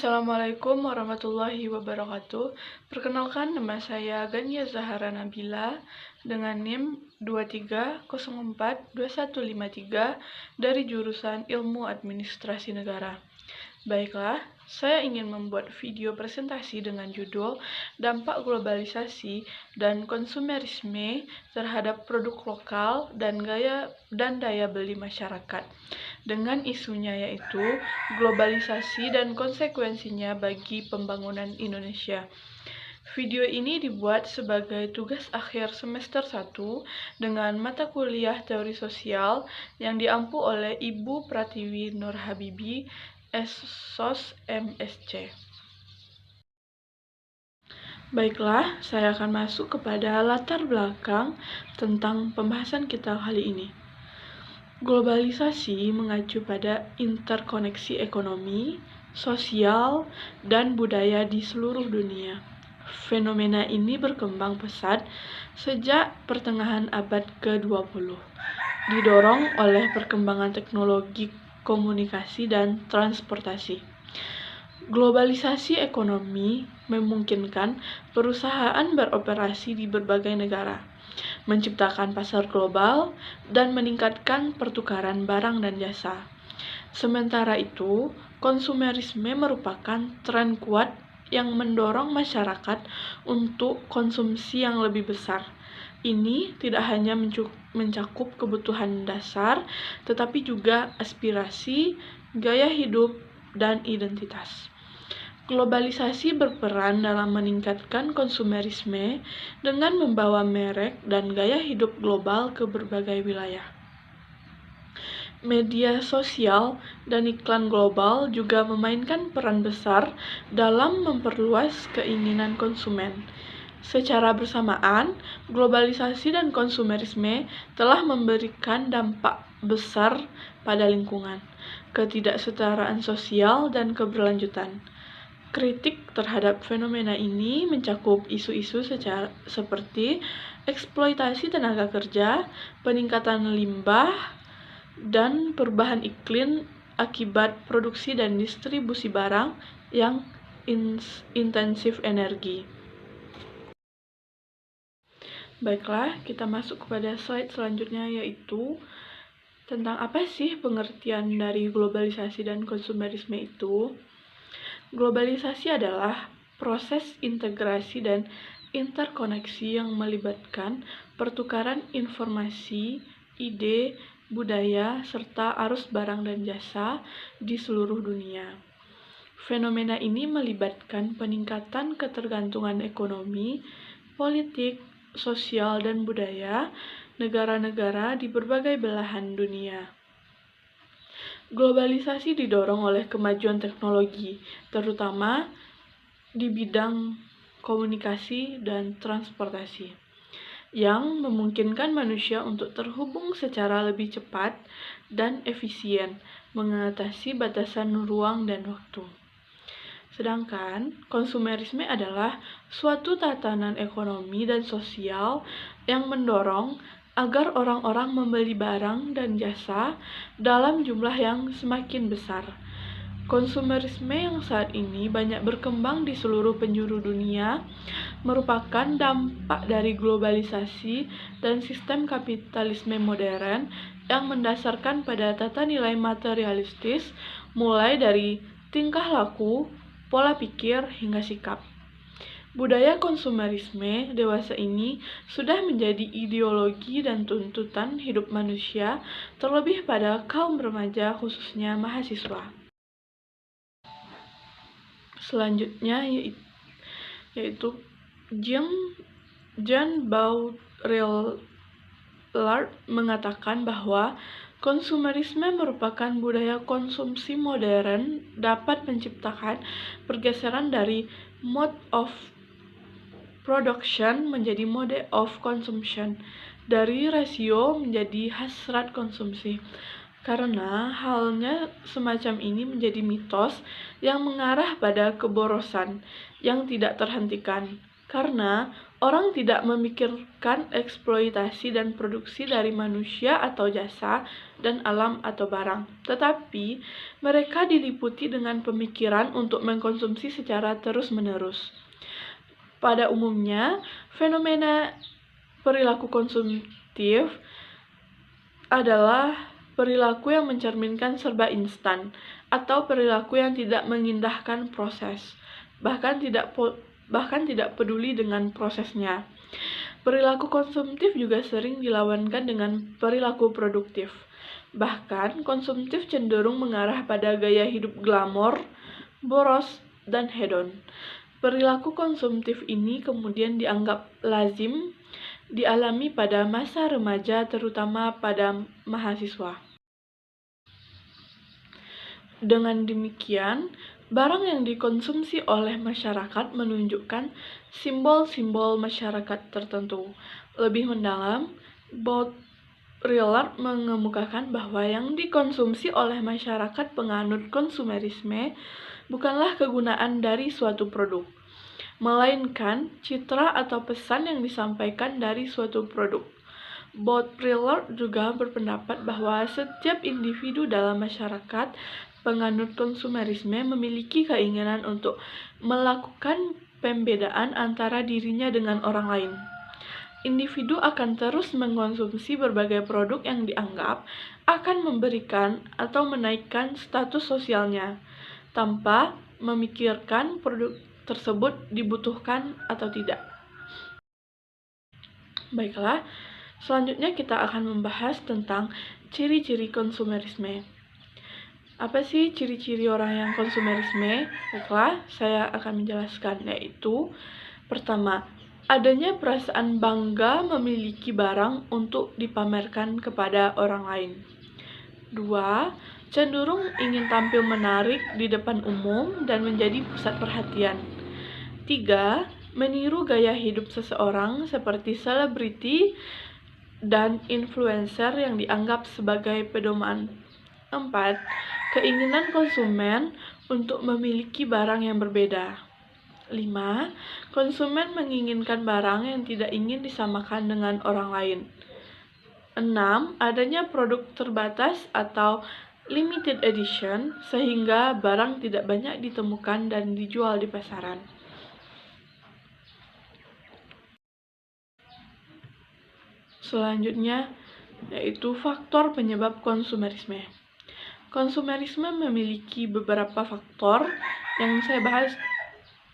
Assalamualaikum warahmatullahi wabarakatuh. Perkenalkan, nama saya Gania Zahara Nabila dengan NIM 23042153 dari jurusan Ilmu Administrasi Negara. Baiklah, saya ingin membuat video presentasi dengan judul Dampak Globalisasi dan Konsumerisme terhadap Produk Lokal dan Daya Beli Masyarakat, dengan isunya yaitu globalisasi dan konsekuensinya bagi pembangunan Indonesia. Video ini dibuat sebagai tugas akhir semester 1 dengan mata kuliah Teori Sosial yang diampu oleh Ibu Pratiwi Nur Habibi, SOS MSc. Baiklah, saya akan masuk kepada latar belakang tentang pembahasan kita kali ini. Globalisasi mengacu pada interkoneksi ekonomi, sosial, dan budaya di seluruh dunia. Fenomena ini berkembang pesat sejak pertengahan abad ke-20, didorong oleh perkembangan teknologi komunikasi dan transportasi. Globalisasi ekonomi memungkinkan perusahaan beroperasi di berbagai negara, menciptakan pasar global, dan meningkatkan pertukaran barang dan jasa. Sementara itu, konsumerisme merupakan tren kuat yang mendorong masyarakat untuk konsumsi yang lebih besar. Ini tidak hanya mencakup kebutuhan dasar, tetapi juga aspirasi, gaya hidup, dan identitas. Globalisasi berperan dalam meningkatkan konsumerisme dengan membawa merek dan gaya hidup global ke berbagai wilayah. Media sosial dan iklan global juga memainkan peran besar dalam memperluas keinginan konsumen. Secara bersamaan, globalisasi dan konsumerisme telah memberikan dampak besar pada lingkungan, ketidaksetaraan sosial, dan keberlanjutan. Kritik terhadap fenomena ini mencakup isu-isu seperti eksploitasi tenaga kerja, peningkatan limbah, dan perubahan iklim akibat produksi dan distribusi barang yang intensif energi. Baiklah, kita masuk kepada slide selanjutnya, yaitu tentang apa sih pengertian dari globalisasi dan konsumerisme itu. Globalisasi adalah proses integrasi dan interkoneksi yang melibatkan pertukaran informasi, ide, budaya, serta arus barang dan jasa di seluruh dunia. Fenomena ini melibatkan peningkatan ketergantungan ekonomi, politik, sosial, dan budaya negara-negara di berbagai belahan dunia. Globalisasi didorong oleh kemajuan teknologi, terutama di bidang komunikasi dan transportasi, yang memungkinkan manusia untuk terhubung secara lebih cepat dan efisien, mengatasi batasan ruang dan waktu. Sedangkan konsumerisme adalah suatu tatanan ekonomi dan sosial yang mendorong agar orang-orang membeli barang dan jasa dalam jumlah yang semakin besar. Konsumerisme yang saat ini banyak berkembang di seluruh penjuru dunia merupakan dampak dari globalisasi dan sistem kapitalisme modern yang mendasarkan pada tata nilai materialistis, mulai dari tingkah laku, pola pikir, hingga sikap. Budaya konsumerisme dewasa ini sudah menjadi ideologi dan tuntutan hidup manusia, terlebih pada kaum remaja, khususnya mahasiswa. Selanjutnya yaitu Jean Baudrillard mengatakan bahwa konsumerisme merupakan budaya konsumsi modern dapat menciptakan pergeseran dari mode of production menjadi mode of consumption, dari rasio menjadi hasrat konsumsi. Karena halnya semacam ini menjadi mitos yang mengarah pada keborosan yang tidak terhentikan, karena orang tidak memikirkan eksploitasi dan produksi dari manusia atau jasa dan alam atau barang, tetapi mereka diliputi dengan pemikiran untuk mengkonsumsi secara terus-menerus. Pada umumnya, fenomena perilaku konsumtif adalah perilaku yang mencerminkan serba instan atau perilaku yang tidak mengindahkan proses, bahkan tidak peduli dengan prosesnya. Perilaku konsumtif juga sering dilawankan dengan perilaku produktif. Bahkan, konsumtif cenderung mengarah pada gaya hidup glamor, boros, dan hedon. Perilaku konsumtif ini kemudian dianggap lazim dialami pada masa remaja, terutama pada mahasiswa. Dengan demikian, barang yang dikonsumsi oleh masyarakat menunjukkan simbol-simbol masyarakat tertentu. Lebih mendalam, Baudrillard mengemukakan bahwa yang dikonsumsi oleh masyarakat penganut konsumerisme bukanlah kegunaan dari suatu produk, melainkan citra atau pesan yang disampaikan dari suatu produk. Baudrillard juga berpendapat bahwa setiap individu dalam masyarakat penganut konsumerisme memiliki keinginan untuk melakukan pembedaan antara dirinya dengan orang lain. Individu akan terus mengkonsumsi berbagai produk yang dianggap akan memberikan atau menaikkan status sosialnya, tanpa memikirkan produk tersebut dibutuhkan atau tidak. Baiklah, selanjutnya kita akan membahas tentang ciri-ciri konsumerisme. Apa sih ciri-ciri orang yang konsumerisme? Baiklah, saya akan menjelaskan, yaitu pertama, adanya perasaan bangga memiliki barang untuk dipamerkan kepada orang lain. 2. Cenderung ingin tampil menarik di depan umum dan menjadi pusat perhatian. 3. Meniru gaya hidup seseorang seperti selebriti dan influencer yang dianggap sebagai pedoman. 4. Keinginan konsumen untuk memiliki barang yang berbeda. 5. Konsumen menginginkan barang yang tidak ingin disamakan dengan orang lain. 6. Adanya produk terbatas atau limited edition sehingga barang tidak banyak ditemukan dan dijual di pasaran. Selanjutnya, yaitu faktor penyebab konsumerisme. Konsumerisme memiliki beberapa faktor yang saya bahas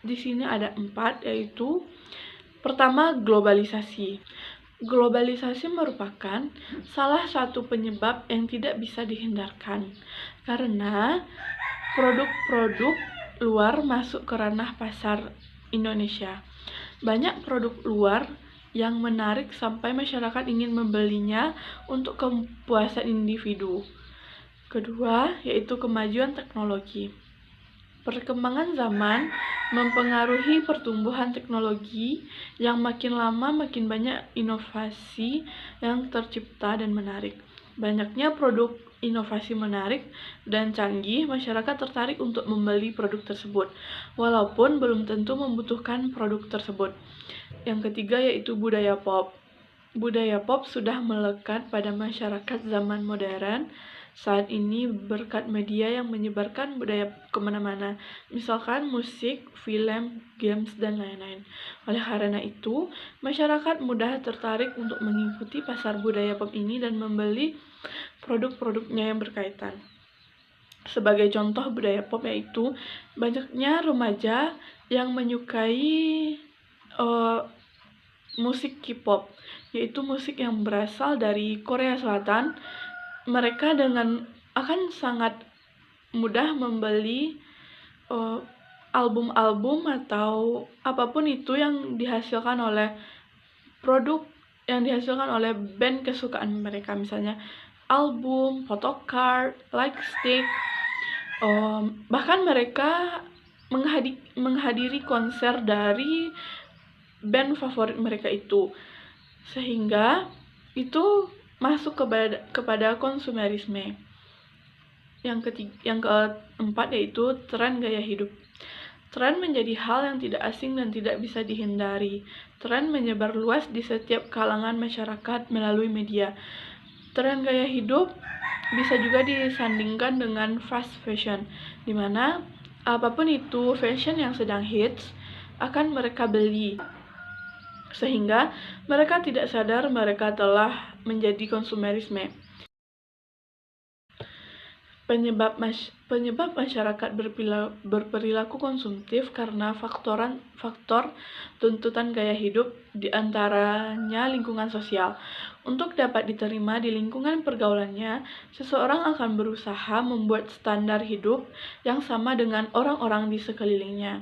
di sini ada 4, yaitu pertama, globalisasi. Globalisasi merupakan salah satu penyebab yang tidak bisa dihindarkan karena produk-produk luar masuk ke ranah pasar Indonesia. Banyak produk luar yang menarik sampai masyarakat ingin membelinya untuk kepuasan individu. Kedua, yaitu kemajuan teknologi. Perkembangan zaman mempengaruhi pertumbuhan teknologi yang makin lama makin banyak inovasi yang tercipta dan menarik. Banyaknya produk inovasi menarik dan canggih, masyarakat tertarik untuk membeli produk tersebut, walaupun belum tentu membutuhkan produk tersebut. Yang ketiga yaitu budaya pop. Budaya pop sudah melekat pada masyarakat zaman modern saat ini berkat media yang menyebarkan budaya kemana-mana, misalkan musik, film, games, dan lain-lain. Oleh karena itu, masyarakat mudah tertarik untuk mengikuti pasar budaya pop ini dan membeli produk-produknya yang berkaitan. Sebagai contoh budaya pop yaitu banyaknya remaja yang menyukai musik K-pop, yaitu musik yang berasal dari Korea Selatan. Mereka akan sangat mudah membeli album-album atau apapun itu yang dihasilkan oleh produk yang dihasilkan oleh band kesukaan mereka, misalnya album, photocard, lightstick. Bahkan mereka menghadiri konser dari band favorit mereka itu, sehingga itu masuk kepada konsumerisme. Yang keempat yaitu tren gaya hidup. Tren menjadi hal yang tidak asing dan tidak bisa dihindari. Tren menyebar luas di setiap kalangan masyarakat melalui media. Tren gaya hidup bisa juga disandingkan dengan fast fashion, di mana apapun itu fashion yang sedang hits akan mereka beli, sehingga mereka tidak sadar mereka telah menjadi konsumerisme. Penyebab masyarakat berperilaku konsumtif karena faktor tuntutan gaya hidup, diantaranya lingkungan sosial. Untuk dapat diterima di lingkungan pergaulannya, seseorang akan berusaha membuat standar hidup yang sama dengan orang-orang di sekelilingnya.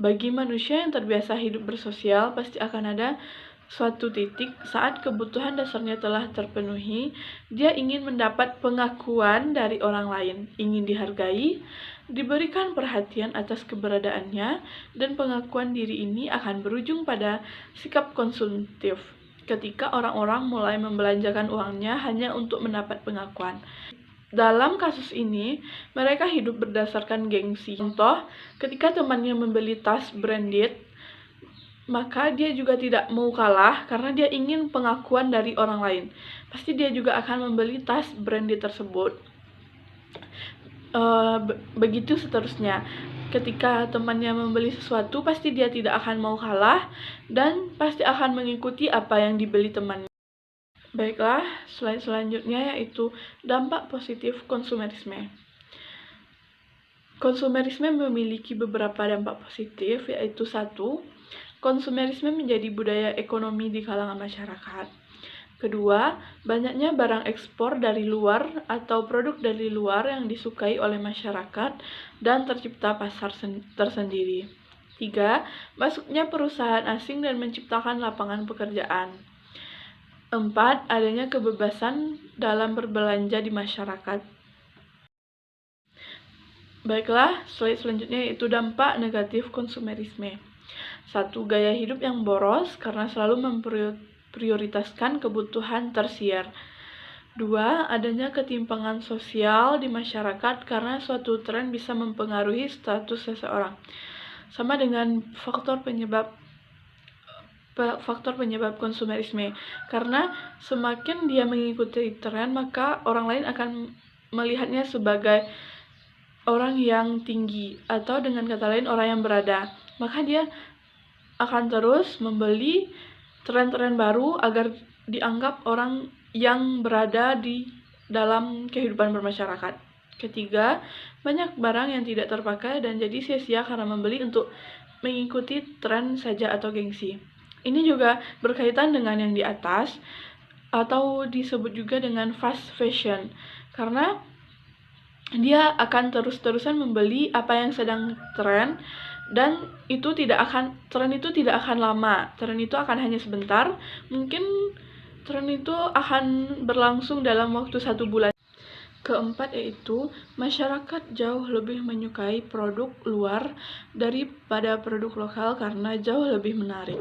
Bagi manusia yang terbiasa hidup bersosial, pasti akan ada suatu titik saat kebutuhan dasarnya telah terpenuhi, dia ingin mendapat pengakuan dari orang lain, ingin dihargai, diberikan perhatian atas keberadaannya, dan pengakuan diri ini akan berujung pada sikap konsumtif ketika orang-orang mulai membelanjakan uangnya hanya untuk mendapat pengakuan. Dalam kasus ini, mereka hidup berdasarkan gengsi. Contoh, ketika temannya membeli tas branded, maka dia juga tidak mau kalah karena dia ingin pengakuan dari orang lain. Pasti dia juga akan membeli tas branded tersebut. Begitu seterusnya. Ketika temannya membeli sesuatu, pasti dia tidak akan mau kalah dan pasti akan mengikuti apa yang dibeli temannya. Baiklah, slide selanjutnya yaitu dampak positif konsumerisme. Konsumerisme memiliki beberapa dampak positif, yaitu 1. Konsumerisme menjadi budaya ekonomi di kalangan masyarakat. Kedua, banyaknya barang ekspor dari luar atau produk dari luar yang disukai oleh masyarakat dan tercipta pasar tersendiri. 3. Masuknya perusahaan asing dan menciptakan lapangan pekerjaan. 4. Adanya kebebasan dalam berbelanja di masyarakat. Baiklah, slide selanjutnya yaitu dampak negatif konsumerisme. 1. Gaya hidup yang boros karena selalu memprioritaskan kebutuhan tersier. 2. Adanya ketimpangan sosial di masyarakat karena suatu tren bisa mempengaruhi status seseorang. Sama dengan faktor penyebab konsumerisme. Karena semakin dia mengikuti tren, maka orang lain akan melihatnya sebagai orang yang tinggi, atau dengan kata lain orang yang berada. Maka dia akan terus membeli tren-tren baru agar dianggap orang yang berada di dalam kehidupan bermasyarakat. Ketiga, banyak barang yang tidak terpakai dan jadi sia-sia karena membeli untuk mengikuti tren saja atau gengsi. Ini juga berkaitan dengan yang di atas, atau disebut juga dengan fast fashion, karena dia akan terus-terusan membeli apa yang sedang tren, dan tren itu tidak akan lama. Tren itu akan hanya sebentar. Mungkin tren itu akan berlangsung dalam waktu 1 bulan. Keempat yaitu masyarakat jauh lebih menyukai produk luar daripada produk lokal karena jauh lebih menarik.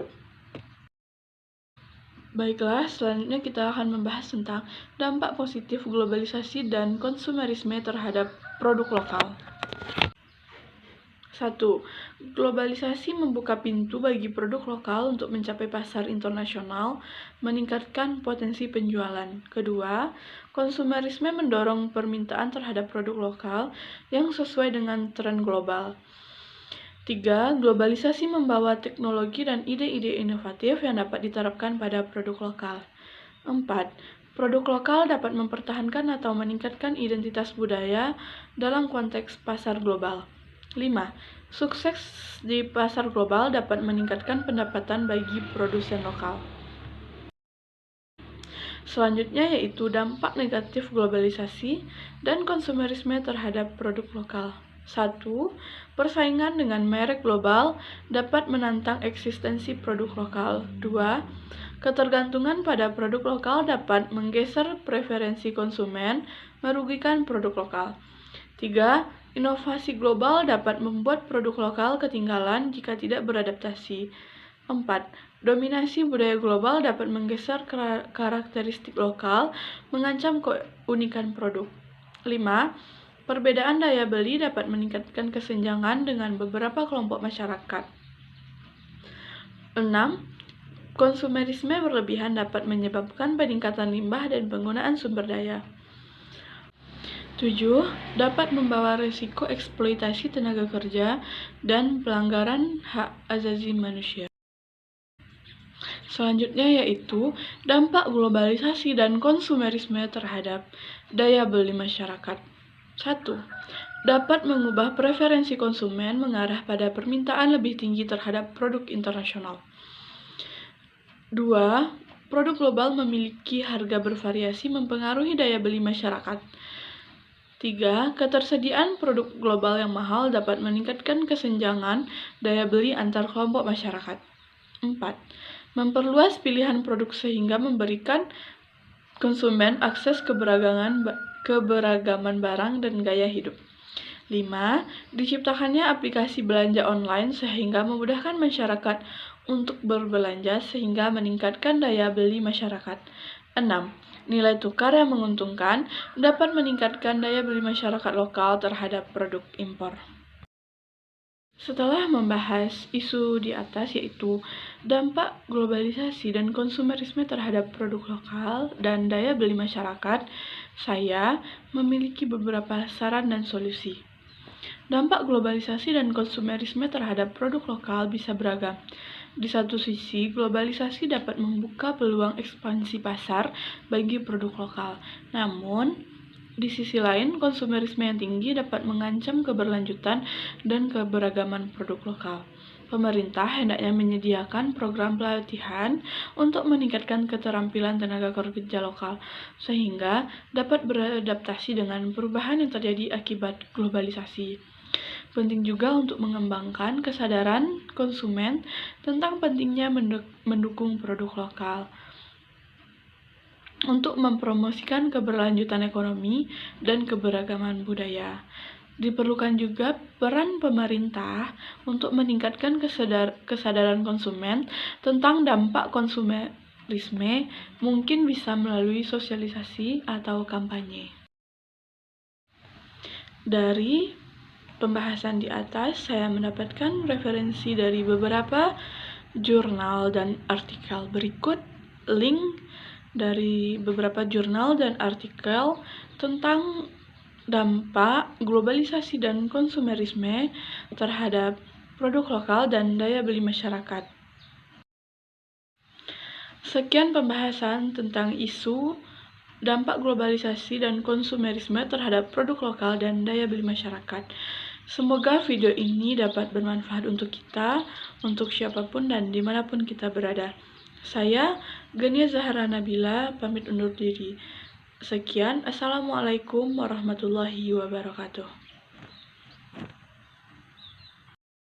Baiklah, selanjutnya kita akan membahas tentang dampak positif globalisasi dan konsumerisme terhadap produk lokal. 1. Globalisasi membuka pintu bagi produk lokal untuk mencapai pasar internasional, meningkatkan potensi penjualan. Kedua, konsumerisme mendorong permintaan terhadap produk lokal yang sesuai dengan tren global. 3. Globalisasi membawa teknologi dan ide-ide inovatif yang dapat diterapkan pada produk lokal. 4. Produk lokal dapat mempertahankan atau meningkatkan identitas budaya dalam konteks pasar global. 5. Sukses di pasar global dapat meningkatkan pendapatan bagi produsen lokal. Selanjutnya yaitu dampak negatif globalisasi dan konsumerisme terhadap produk lokal. 1. Persaingan dengan merek global dapat menantang eksistensi produk lokal. 2. Ketergantungan pada produk lokal dapat menggeser preferensi konsumen, merugikan produk lokal. 3. Inovasi global dapat membuat produk lokal ketinggalan jika tidak beradaptasi. 4. Dominasi budaya global dapat menggeser karakteristik lokal, mengancam keunikan produk. 5. Perbedaan daya beli dapat meningkatkan kesenjangan dengan beberapa kelompok masyarakat. 6. Konsumerisme berlebihan dapat menyebabkan peningkatan limbah dan penggunaan sumber daya. 7. Dapat membawa risiko eksploitasi tenaga kerja dan pelanggaran hak asasi manusia. Selanjutnya yaitu dampak globalisasi dan konsumerisme terhadap daya beli masyarakat. 1. Dapat mengubah preferensi konsumen mengarah pada permintaan lebih tinggi terhadap produk internasional. 2. Produk global memiliki harga bervariasi mempengaruhi daya beli masyarakat. 3. Ketersediaan produk global yang mahal dapat meningkatkan kesenjangan daya beli antar kelompok masyarakat. 4. Memperluas pilihan produk sehingga memberikan konsumen akses keberagaman barang dan gaya hidup. 5. Diciptakannya aplikasi belanja online sehingga memudahkan masyarakat untuk berbelanja sehingga meningkatkan daya beli masyarakat. 6. Nilai tukar yang menguntungkan dapat meningkatkan daya beli masyarakat lokal terhadap produk impor. Setelah membahas isu di atas yaitu dampak globalisasi dan konsumerisme terhadap produk lokal dan daya beli masyarakat, saya memiliki beberapa saran dan solusi. Dampak globalisasi dan konsumerisme terhadap produk lokal bisa beragam. Di satu sisi, globalisasi dapat membuka peluang ekspansi pasar bagi produk lokal. Namun, di sisi lain, konsumerisme yang tinggi dapat mengancam keberlanjutan dan keberagaman produk lokal. Pemerintah hendaknya menyediakan program pelatihan untuk meningkatkan keterampilan tenaga kerja lokal, sehingga dapat beradaptasi dengan perubahan yang terjadi akibat globalisasi. Penting juga untuk mengembangkan kesadaran konsumen tentang pentingnya mendukung produk lokal untuk mempromosikan keberlanjutan ekonomi dan keberagaman budaya. Diperlukan juga peran pemerintah untuk meningkatkan kesadaran konsumen tentang dampak konsumerisme, mungkin bisa melalui sosialisasi atau kampanye. Dari pembahasan di atas, saya mendapatkan referensi dari beberapa jurnal dan artikel. Berikut link dari beberapa jurnal dan artikel tentang dampak globalisasi dan konsumerisme terhadap produk lokal dan daya beli masyarakat. Sekian pembahasan tentang isu dampak globalisasi dan konsumerisme terhadap produk lokal dan daya beli masyarakat. Semoga video ini dapat bermanfaat untuk kita, untuk siapapun dan dimanapun kita berada. Saya, Genia Zahra Nabila, pamit undur diri. Sekian, Assalamualaikum warahmatullahi wabarakatuh.